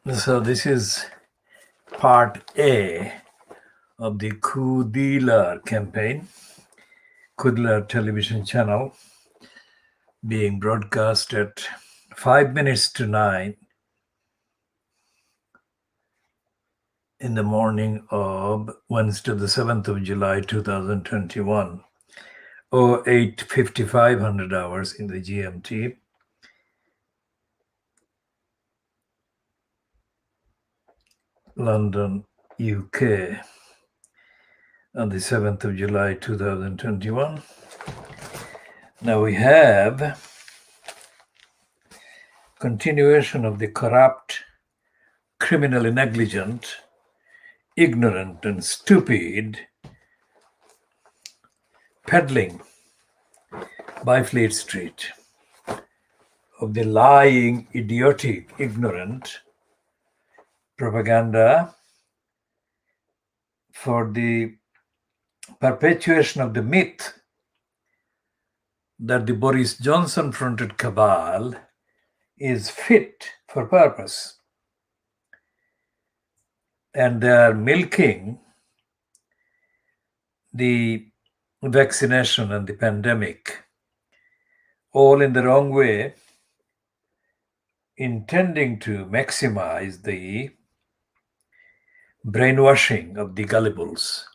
So this is part A of the KhoodeelaarTV campaign, KhoodeelaarTV television channel, being broadcast at 5 minutes to 9 in the morning of Wednesday, the 7th of July, 2021, or 8:55 hours in the GMT. London, UK, on the 7th of July 2021. Now we have continuation of the corrupt, criminally negligent, ignorant and stupid peddling by Fleet Street of the lying, idiotic, ignorant propaganda for the perpetuation of the myth that the Boris Johnson-fronted cabal is fit for purpose. And they are milking the vaccination and the pandemic all in the wrong way, intending to maximize the brainwashing of the gullibles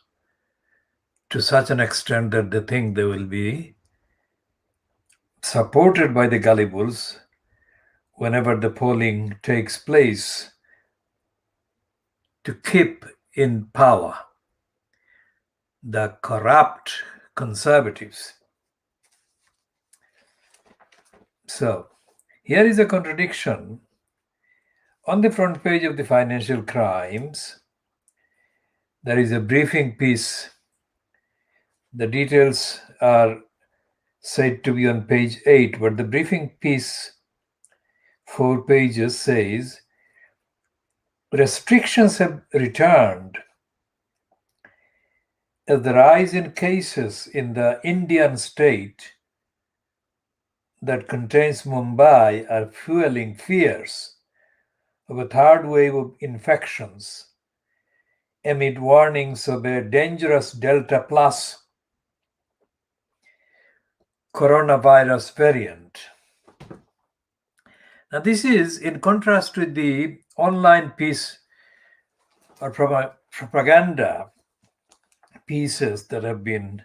to such an extent that they think they will be supported by the gullibles whenever the polling takes place to keep in power the corrupt conservatives. So, here is a contradiction. On the front page of the Financial Crimes, there is a briefing piece. The details are said to be on page 8, but the briefing piece, 4 pages, says restrictions have returned as the rise in cases in the Indian state that contains Mumbai are fueling fears of a third wave of infections amid warnings of a dangerous Delta Plus coronavirus variant. Now, this is in contrast with the online piece or propaganda pieces that have been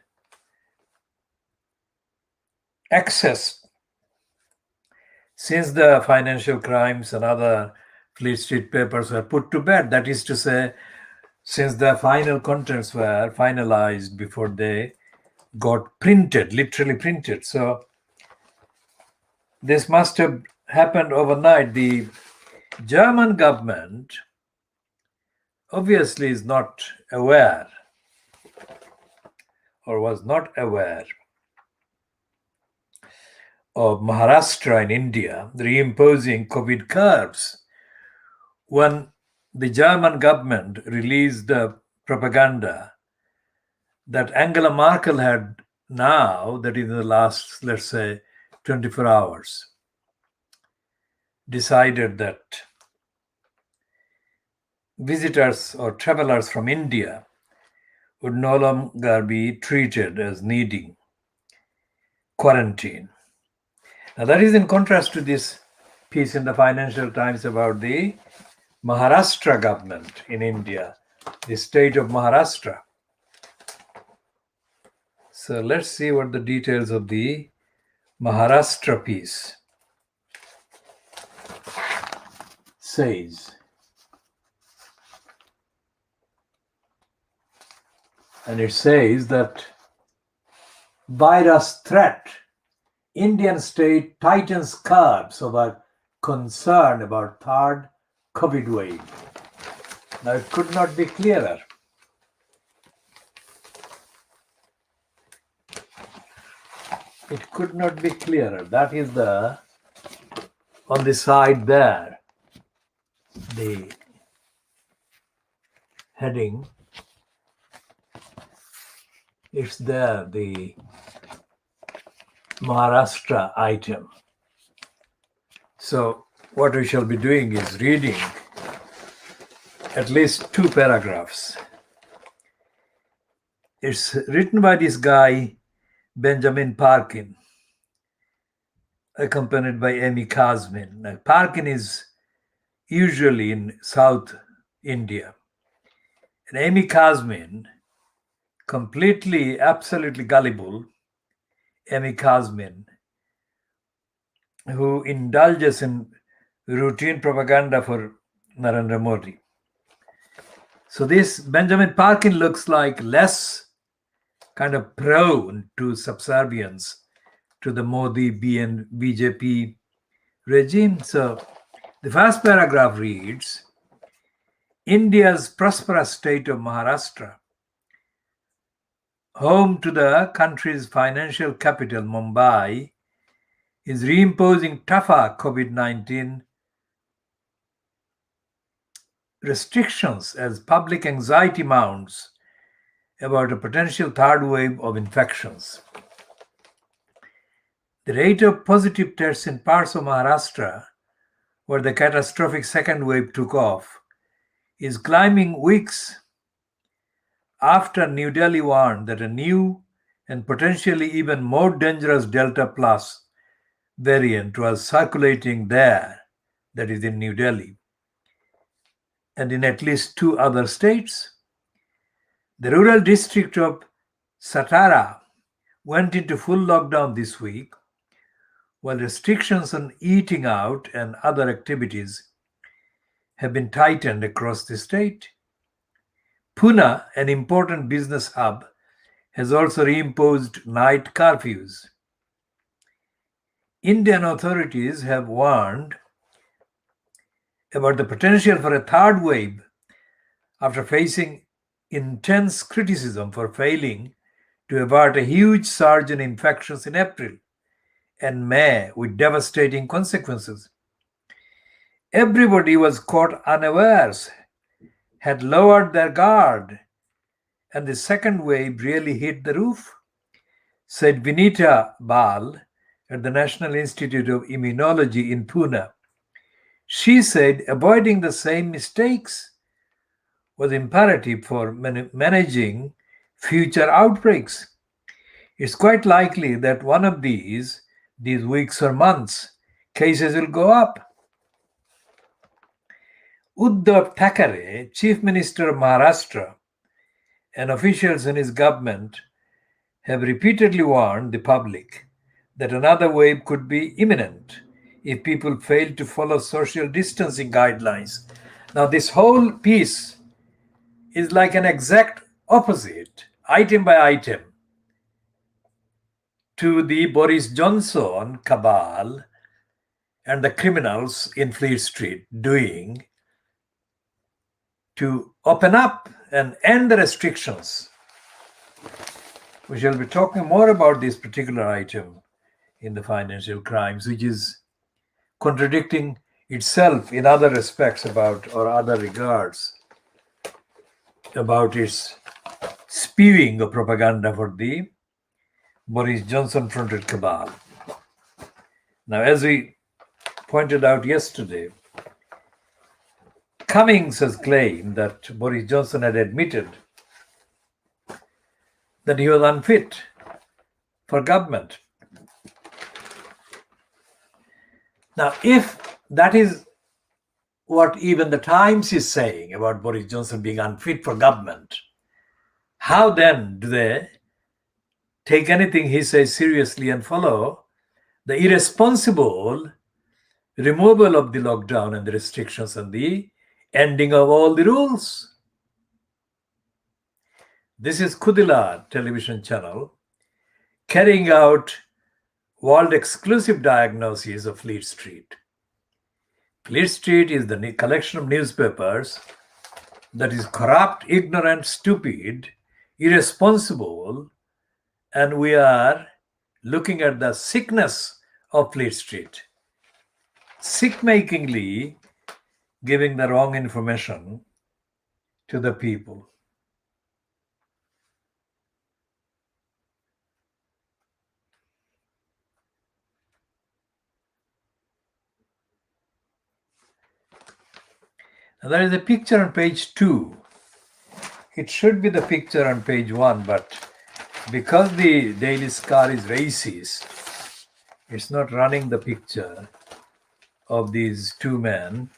accessed since the Financial Crimes and other Fleet Street papers were put to bed. That is to say, since the final contents were finalized before they got printed, literally printed. So this must have happened overnight. The German government obviously is not aware or was not aware of Maharashtra in India reimposing COVID curbs when the German government released the propaganda that Angela Merkel had now, that is in the last, let's say, 24 hours, decided that visitors or travelers from India would no longer be treated as needing quarantine. Now, that is in contrast to this piece in the Financial Times about the Maharashtra government in India, the state of Maharashtra. So let's see what the details of the Maharashtra piece says. And it says that virus threat, Indian state tightens curbs over concern about third COVID wave. Now, it could not be clearer. It could not be clearer. That is the, on the side there, the heading. It's there, the Maharashtra item. So what we shall be doing is reading at least two paragraphs. It's written by this guy, Benjamin Parkin, accompanied by Amy Kazmin. Now, Parkin is usually in South India. And Amy Kazmin, completely, absolutely gullible, Amy Kazmin, who indulges in routine propaganda for Narendra Modi. So this Benjamin Parkin looks like less kind of prone to subservience to the Modi BJP regime. So the first paragraph reads, India's prosperous state of Maharashtra, home to the country's financial capital, Mumbai, is reimposing tougher COVID-19 restrictions as public anxiety mounts about a potential third wave of infections. The rate of positive tests in parts of Maharashtra, where the catastrophic second wave took off, is climbing weeks after New Delhi warned that a new and potentially even more dangerous Delta Plus variant was circulating there, that is in New Delhi, and in at least two other states. The rural district of Satara went into full lockdown this week, while restrictions on eating out and other activities have been tightened across the state. Pune, an important business hub, has also reimposed night curfews. Indian authorities have warned about the potential for a third wave after facing intense criticism for failing to avert a huge surge in infections in April and May with devastating consequences. Everybody was caught unawares, had lowered their guard, and the second wave really hit the roof, said Vinita Bal at the National Institute of Immunology in Pune. She said avoiding the same mistakes was imperative for managing future outbreaks. It's quite likely that one of these weeks or months, cases will go up. Uddhav Thackeray, Chief Minister of Maharashtra, and officials in his government have repeatedly warned the public that another wave could be imminent if people fail to follow social distancing guidelines. Now, this whole piece is like an exact opposite, item by item, to the Boris Johnson cabal and the criminals in Fleet Street doing to open up and end the restrictions. We shall be talking more about this particular item in the financial crimes, which is contradicting itself in other respects about, or other regards, about its spewing of propaganda for the Boris Johnson fronted cabal. Now, as we pointed out yesterday, Cummings has claimed that Boris Johnson had admitted that he was unfit for government. Now, if that is what even the Times is saying about Boris Johnson being unfit for government, how then do they take anything he says seriously and follow the irresponsible removal of the lockdown and the restrictions and the ending of all the rules? This is KhoodeelaarTV television channel carrying out world exclusive diagnosis of Fleet Street. Fleet Street is the collection of newspapers that is corrupt, ignorant, stupid, irresponsible, and we are looking at the sickness of Fleet Street, sick-makingly giving the wrong information to the people. And there is a picture on page 2. It should be the picture on page 1, but because the Daily Star is racist, it's not running the picture of these two men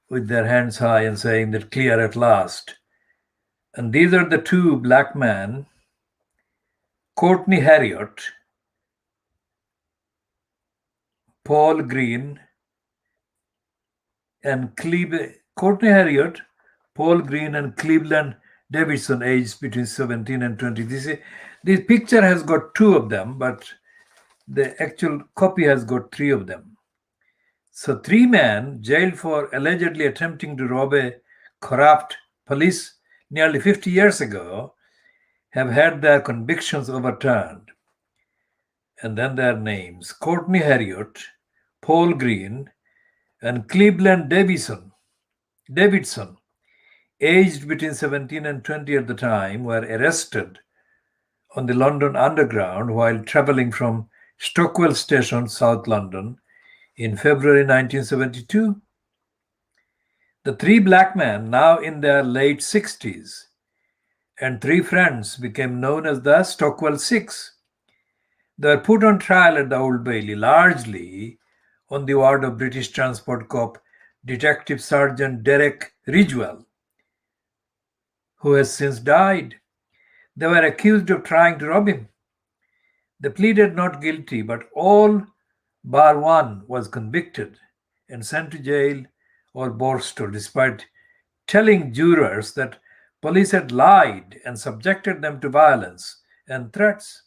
with their hands high and saying that clear at last. And these are the two black men, Courtney Harriot, Paul Green, and Courtney Harriot, Paul Green, and Cleveland Davidson, aged between 17 and 20. This picture has got 2 of them, but the actual copy has got 3 of them. So 3 men jailed for allegedly attempting to rob a corrupt police nearly 50 years ago have had their convictions overturned. And then their names: Courtney Harriot, Paul Green, and Cleveland Davidson, aged between 17 and 20 at the time, were arrested on the London Underground while travelling from Stockwell Station, South London, in February 1972. The 3 black men, now in their late 60s, and 3 friends became known as the Stockwell Six. They were put on trial at the Old Bailey, largely on the word of British Transport Corps Detective Sergeant Derek Ridgewell, who has since died. They were accused of trying to rob him. They pleaded not guilty, but all bar one was convicted and sent to jail or Borstal, despite telling jurors that police had lied and subjected them to violence and threats.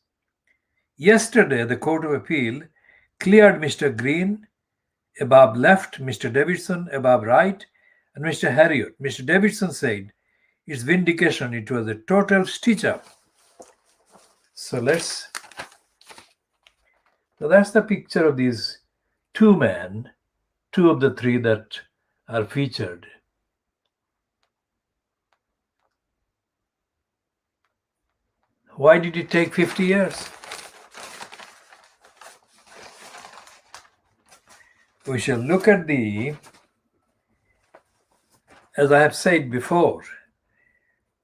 Yesterday, the Court of Appeal cleared Mr. Green above left, Mr. Davidson above right, and Mr. Harriot. Mr. Davidson said it's vindication, it was a total stitch-up. So that's the picture of these 2 men, 2 of the 3 that are featured. Why did it take 50 years? We shall look at as I have said before,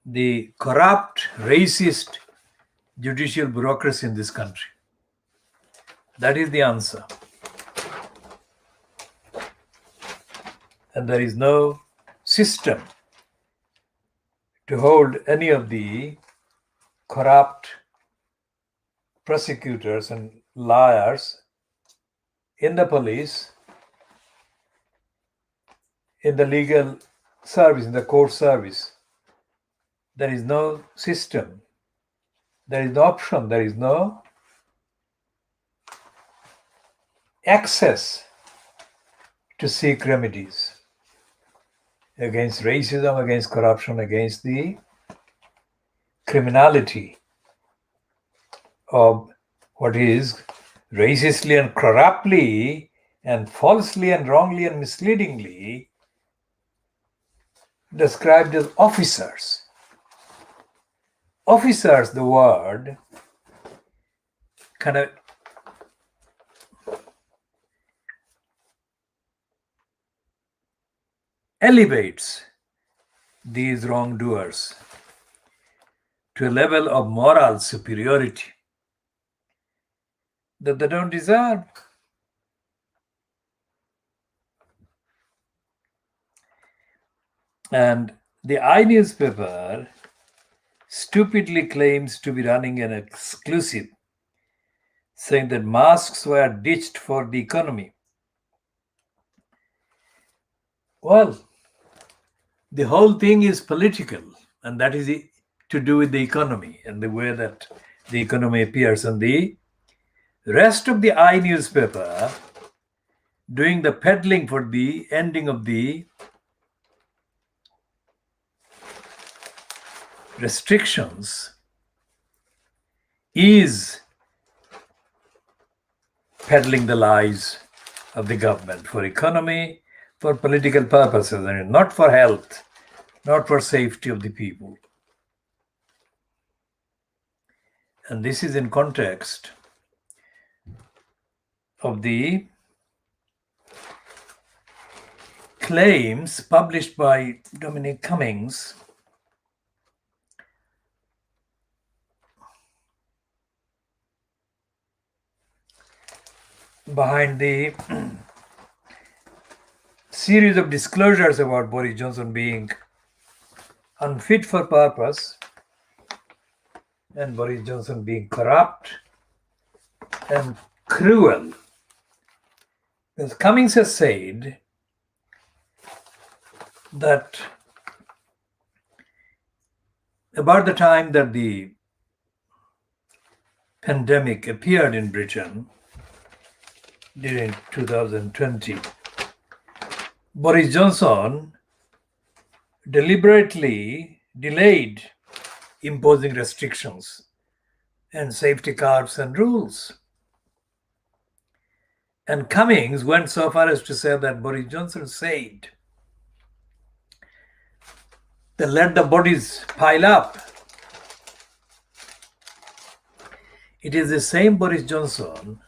the corrupt, racist judicial bureaucracy in this country. That is the answer. And there is no system to hold any of the corrupt prosecutors and liars in the police, in the legal service, in the court service. There is no system. There is no option. There is no access to seek remedies against racism, against corruption, against the criminality of what is racistly and corruptly and falsely and wrongly and misleadingly described as officers. Officers, the word, kind of elevates these wrongdoers to a level of moral superiority that they don't deserve. And the newspaper stupidly claims to be running an exclusive, saying that masks were ditched for the economy. Well, the whole thing is political, and that is to do with the economy and the way that the economy appears. And the rest of the newspaper doing the peddling for the ending of the restrictions is peddling the lies of the government for economy, for political purposes, and not for health, not for safety of the people. And this is in context of the claims published by Dominic Cummings behind the series of disclosures about Boris Johnson being unfit for purpose and Boris Johnson being corrupt and cruel. Because Cummings has said that about the time that the pandemic appeared in Britain during 2020, Boris Johnson deliberately delayed imposing restrictions and safety curbs and rules. And Cummings went so far as to say that Boris Johnson said that let the bodies pile up. It is the same Boris Johnson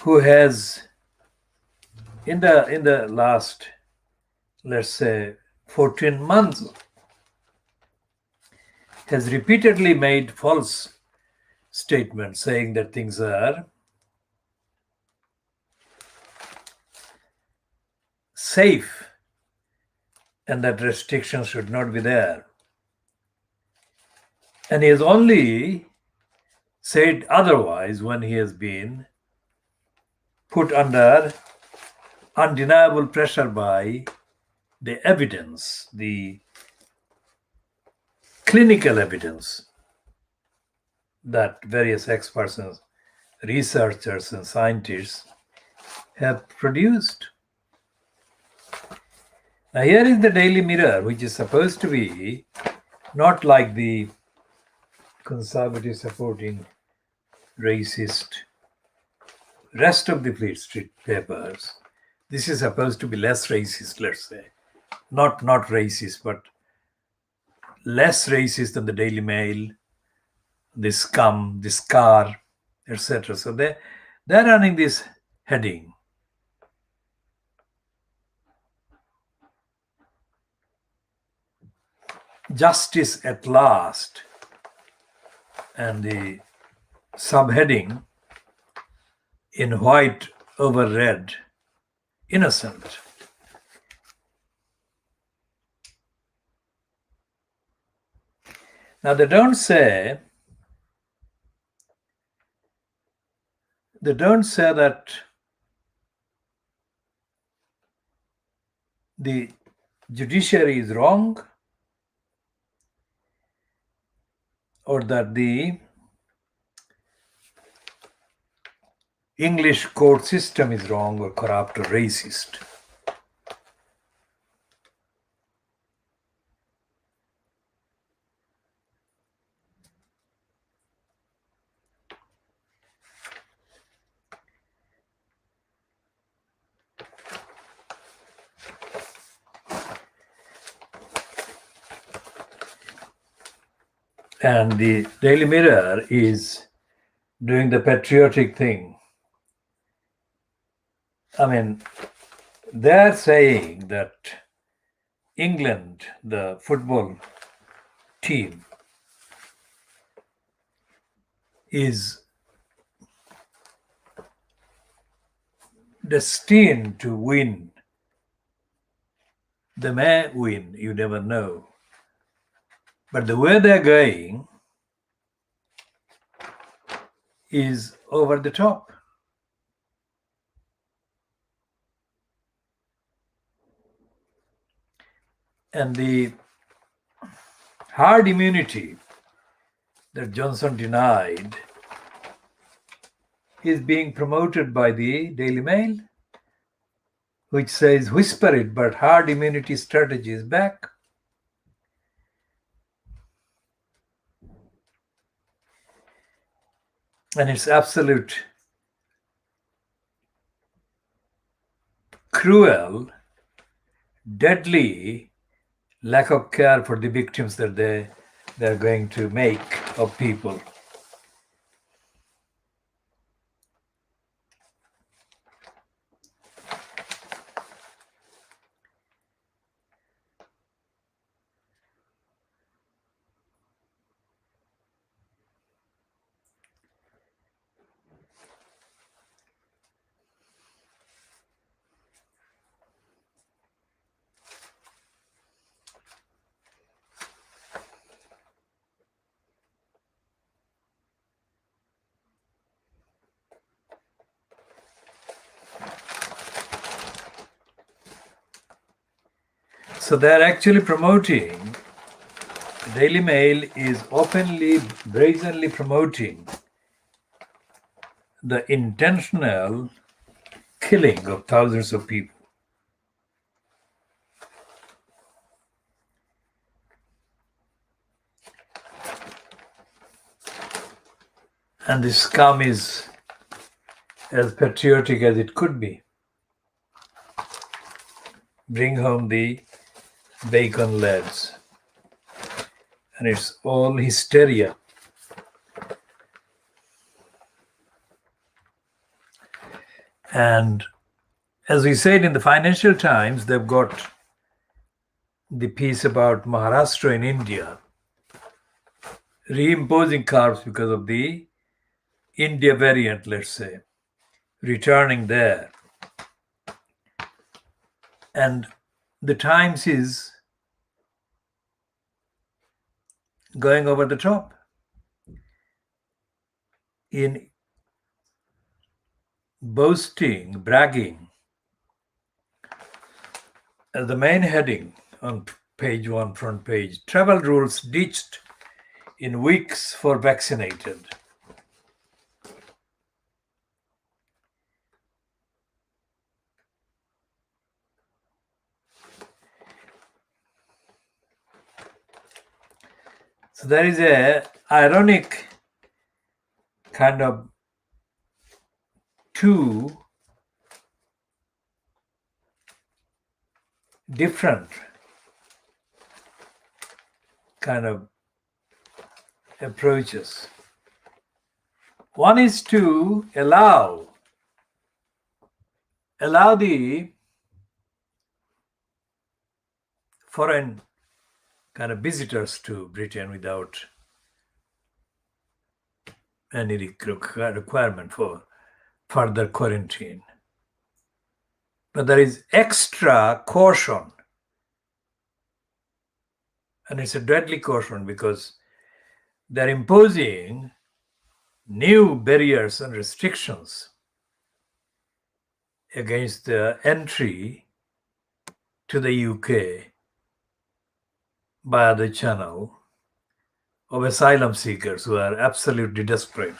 who has, in the last, let's say, 14 months, has repeatedly made false statements saying that things are safe and that restrictions should not be there. And he has only said otherwise when he has been put under undeniable pressure by the evidence, the clinical evidence that various experts and researchers and scientists have produced. Now here is the Daily Mirror, which is supposed to be not like the conservative supporting racist rest of the Fleet Street papers. This is supposed to be less racist, let's say. Not racist, but less racist than the Daily Mail, the Scum, the Scar, etc. So they're running this heading. Justice at last. And the subheading in white over red, innocent. Now they don't say that the judiciary is wrong or that the English court system is wrong or corrupt or racist. And the Daily Mirror is doing the patriotic thing. I mean, they're saying that England, the football team, is destined to win. They may win, you never know. But the way they're going is over the top. And the herd immunity that Johnson denied is being promoted by the Daily Mail, which says whisper it, but herd immunity strategy is back. And it's absolute cruel, deadly lack of care for the victims that they're going to make of people. So they're actually promoting, Daily Mail is openly, brazenly promoting the intentional killing of thousands of people. And this scum is as patriotic as it could be. Bring home the bacon lads. And it's all hysteria. And as we said in the Financial Times, they've got the piece about Maharashtra in India reimposing carbs because of the India variant, let's say, returning there. And the Times is going over the top in boasting, bragging. As the main heading on page 1, front page, travel rules ditched in weeks for vaccinated. So there is a ironic kind of two different kind of approaches. One is to allow the foreign kind of visitors to Britain without any requirement for further quarantine. But there is extra caution, and it's a deadly caution because they're imposing new barriers and restrictions against the entry to the UK via the channel of asylum seekers who are absolutely desperate.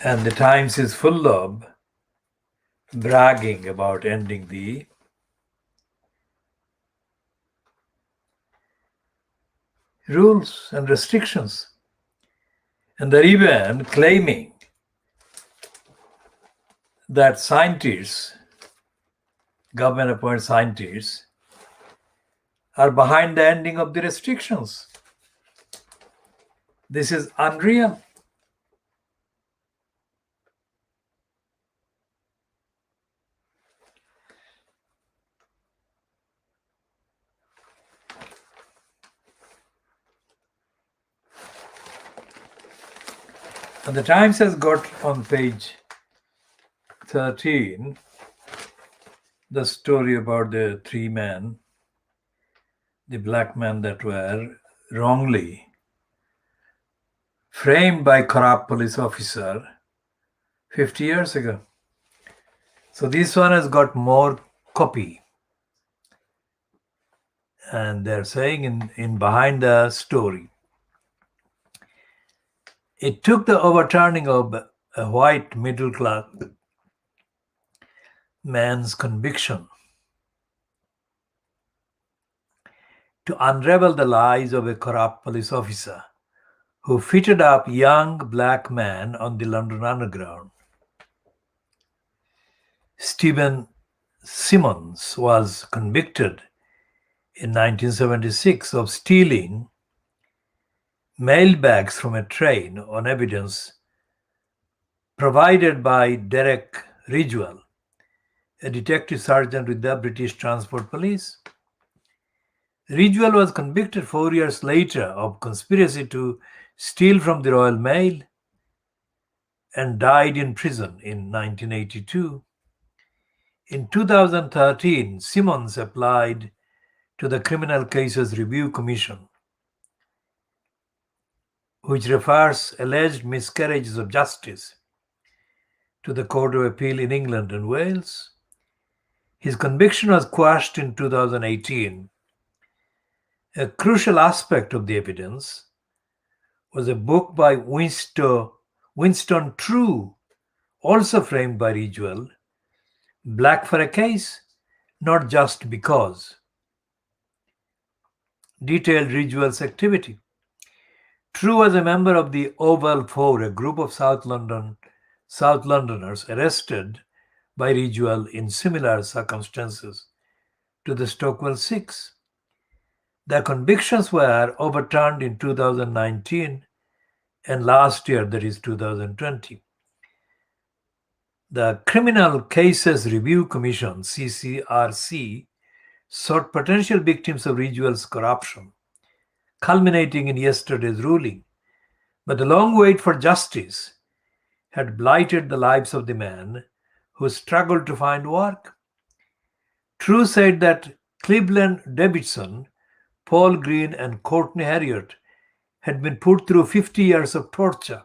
And the Times is full of bragging about ending the rules and restrictions. And they're even claiming that scientists, government-appointed scientists, are behind the ending of the restrictions. This is unreal. And the Times has got on page 13 the story about the three men, the black men that were wrongly framed by corrupt police officer 50 years ago. So this one has got more copy. And they're saying in behind the story, it took the overturning of a white middle-class man's conviction to unravel the lies of a corrupt police officer who fitted up young black man on the London Underground. Stephen Simmons was convicted in 1976 of stealing mail bags from a train on evidence provided by Derek Ridgewell, a detective sergeant with the British Transport Police. Ridgewell was convicted 4 years later of conspiracy to steal from the Royal Mail and died in prison in 1982. In 2013, Simmons applied to the Criminal Cases Review Commission, which refers alleged miscarriages of justice to the Court of Appeal in England and Wales. His conviction was quashed in 2018. A crucial aspect of the evidence was a book by Winston True, also framed by Ridgewell, Black for a Case, Not Just Because. Detailed Ridgewell's activity. True was a member of the Oval Four, a group of South Londoners arrested by Ridgewell in similar circumstances to the Stockwell Six. Their convictions were overturned in 2019 and last year, that is 2020. The Criminal Cases Review Commission, CCRC, sought potential victims of Ridgewell's corruption, culminating in yesterday's ruling. But the long wait for justice had blighted the lives of the men who struggled to find work. True said that Cleveland Davidson, Paul Green, and Courtney Harriott had been put through 50 years of torture.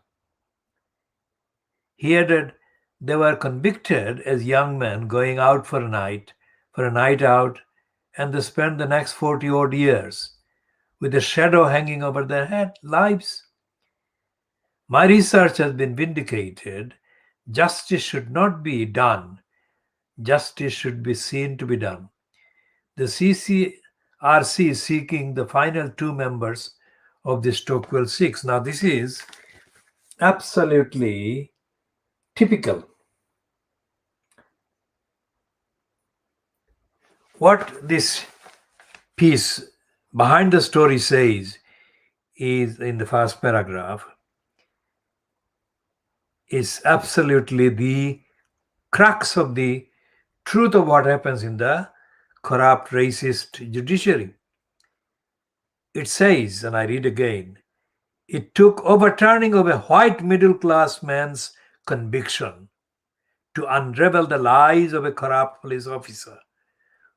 He added they were convicted as young men going out for a night out, and they spent the next 40-odd years with a shadow hanging over their lives. My research has been vindicated. Justice should not be done. Justice should be seen to be done. The CCRC is seeking the final two members of the Stockwell Six. Now, this is absolutely typical. What this piece behind the story says is, in the first paragraph, is absolutely the crux of the truth of what happens in the corrupt, racist judiciary. It says, and I read again, it took overturning of a white middle-class man's conviction to unravel the lies of a corrupt police officer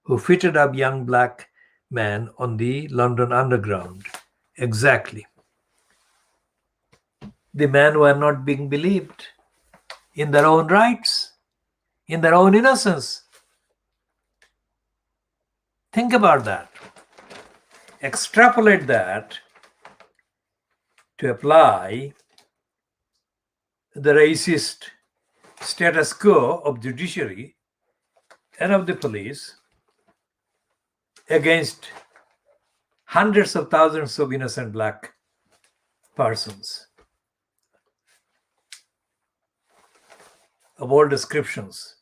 who fitted up young black men on the London Underground. Exactly. The men were not being believed in their own rights, in their own innocence. Think about that. Extrapolate that to apply the racist status quo of judiciary and of the police against hundreds of thousands of innocent black persons of all descriptions.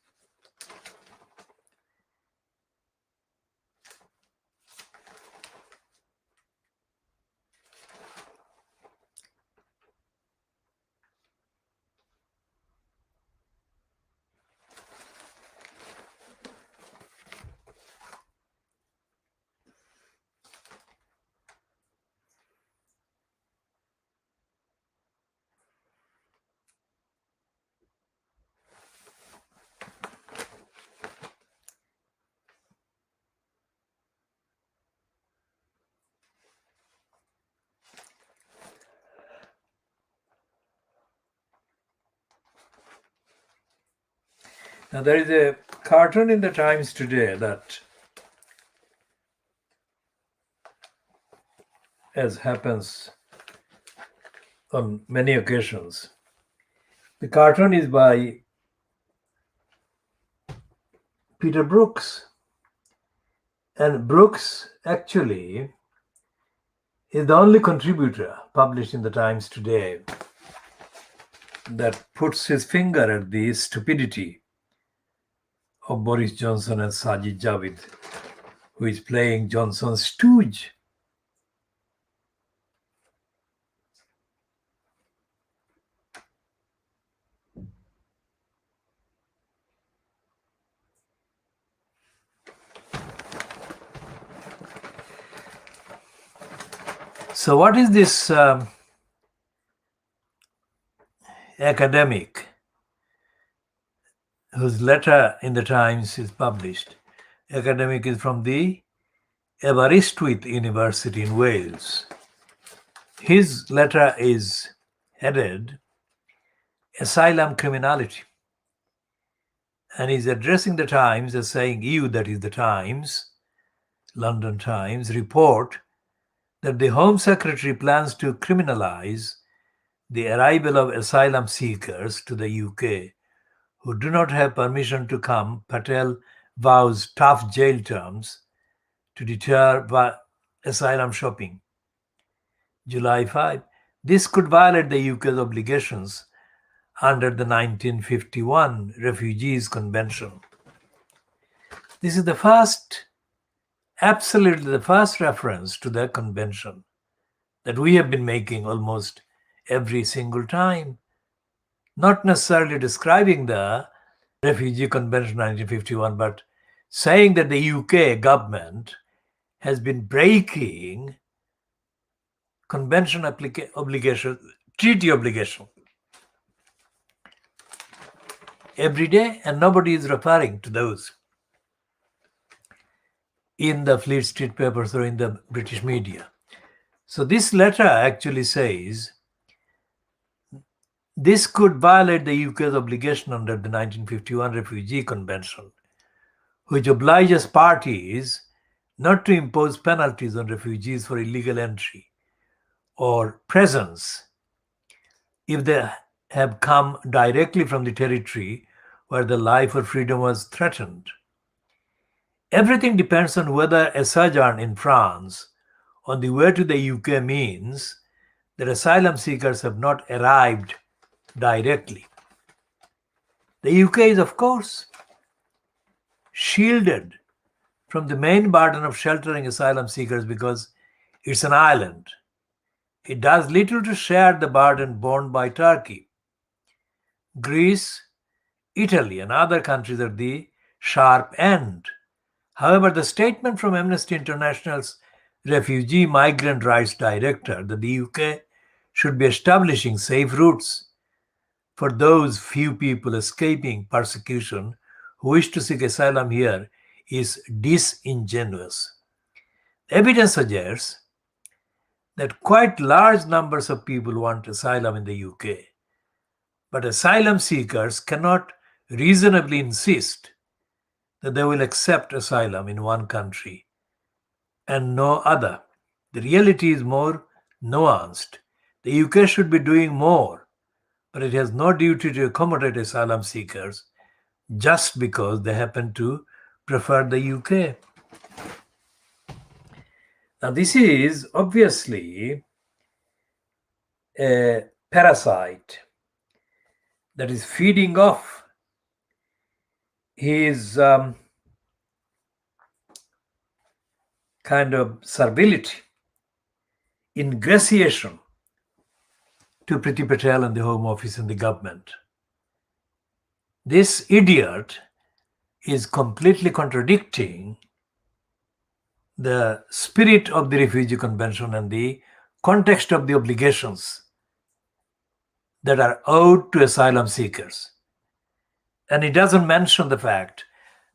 Now, there is a cartoon in the Times today that, as happens on many occasions, the cartoon is by Peter Brooks. And Brooks actually is the only contributor published in the Times today that puts his finger at the stupidity of Boris Johnson and Sajid Javid, who is playing Johnson's stooge. So what is this academic whose letter in the Times is published? Academic is from the Aberystwyth University in Wales. His letter is headed Asylum Criminality. And he's addressing the Times as saying, you, that is the Times, London Times, report that the Home Secretary plans to criminalize the arrival of asylum seekers to the UK who do not have permission to come. Patel vows tough jail terms to deter asylum shopping. July 5. This could violate the UK's obligations under the 1951 Refugees Convention. This is absolutely the first reference to the convention that we have been making almost every single time. Not necessarily describing the Refugee Convention 1951, but saying that the UK government has been breaking convention obligation, treaty obligation every day, and nobody is referring to those in the Fleet Street papers or in the British media. So this letter actually says this could violate the UK's obligation under the 1951 Refugee Convention, which obliges parties not to impose penalties on refugees for illegal entry or presence if they have come directly from the territory where the life or freedom was threatened. Everything depends on whether a sojourn in France on the way to the UK means that asylum seekers have not arrived directly. The UK is, of course, shielded from the main burden of sheltering asylum seekers because it's an island. It does little to share the burden borne by Turkey, Greece, Italy, and other countries at the sharp end. However, the statement from Amnesty International's Refugee Migrant Rights Director that the UK should be establishing safe routes for those few people escaping persecution who wish to seek asylum here is disingenuous. Evidence suggests that quite large numbers of people want asylum in the UK, but asylum seekers cannot reasonably insist that they will accept asylum in one country and no other. The reality is more nuanced. The UK should be doing more, but it has no duty to accommodate asylum seekers just because they happen to prefer the UK. Now, this is obviously a parasite that is feeding off his kind of servility, ingratiation to Priti Patel and the Home Office and the government. This idiot is completely contradicting the spirit of the Refugee Convention and the context of the obligations that are owed to asylum seekers. And it doesn't mention the fact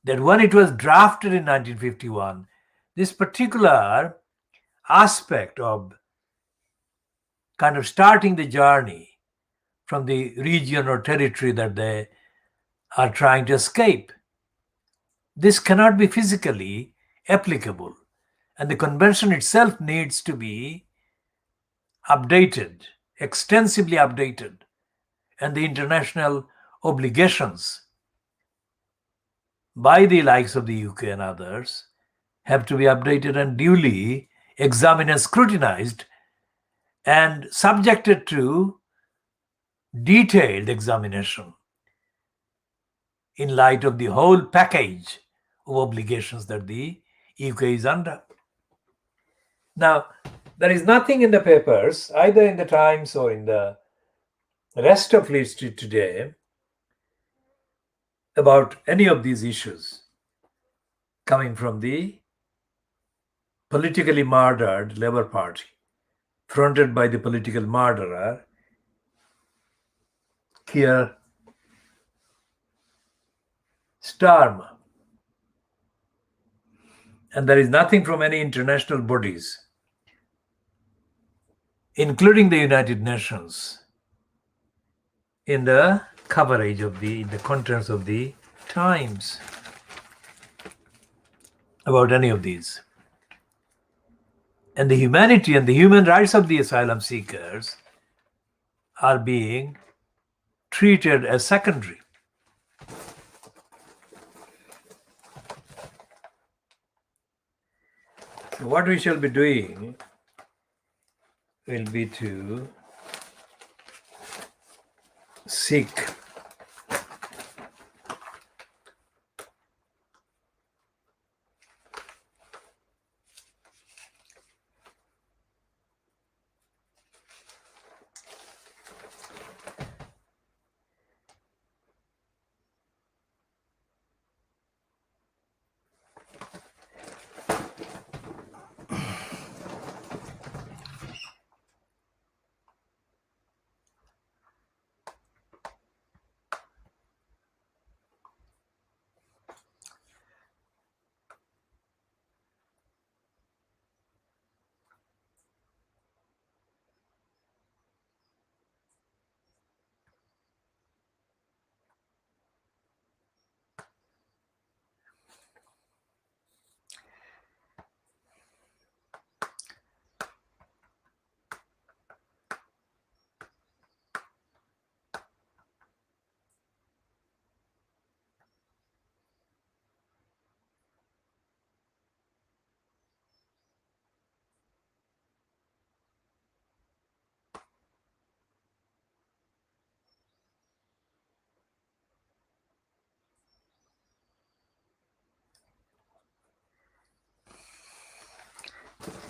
that when it was drafted in 1951, this particular aspect of kind of starting the journey from the region or territory that they are trying to escape, this cannot be physically applicable. And the convention itself needs to be updated, extensively updated. And the international obligations by the likes of the UK and others have to be updated and duly examined and scrutinized and subjected to detailed examination in light of the whole package of obligations that the UK is under. Now, there is nothing in the papers, either in the Times or in the rest of Fleet Street today, about any of these issues coming from the politically murdered Labour Party, fronted by the political murderer, Keir Starmer. And there is nothing from any international bodies, including the United Nations, in the coverage of the contents of the Times about any of these. And the humanity and the human rights of the asylum seekers are being treated as secondary. So what we shall be doing will be to seek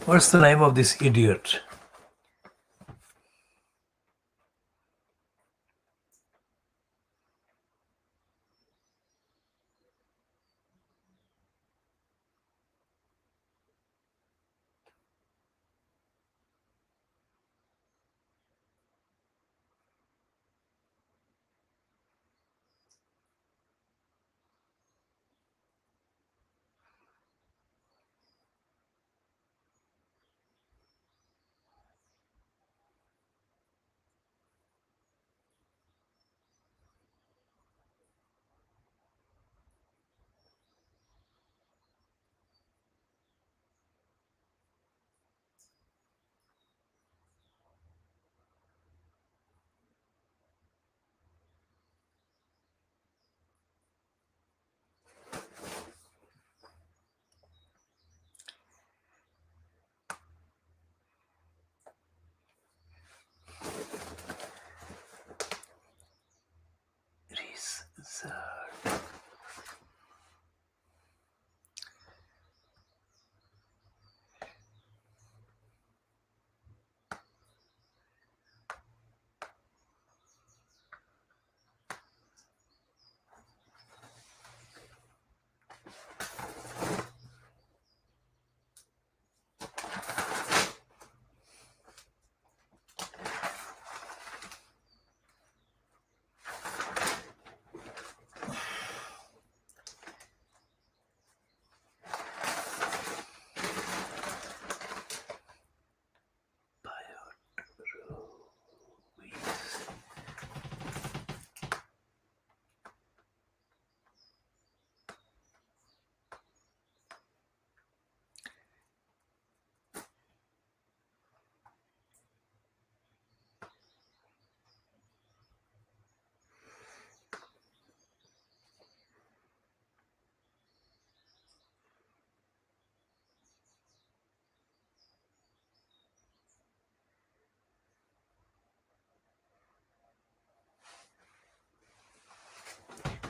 what's the name of this idiot?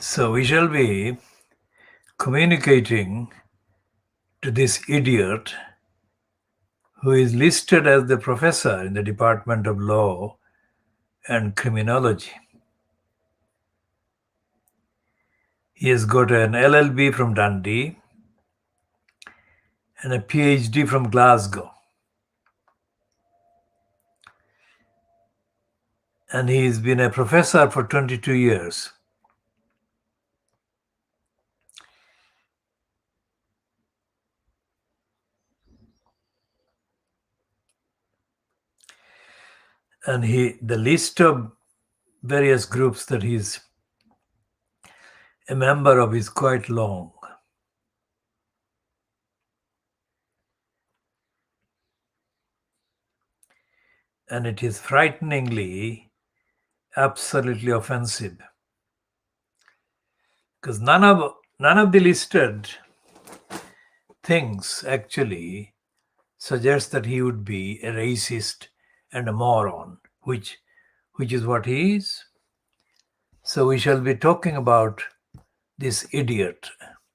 So we shall be communicating to this idiot who is listed as the professor in the Department of Law and Criminology. He has got an LLB from Dundee and a PhD from Glasgow. And he's been a professor for 22 years. And the list of various groups that he's a member of is quite long. And it is frighteningly, absolutely offensive. Because none of the listed things actually suggest that he would be a racist and a moron, which is what he is. So we shall be talking about this idiot.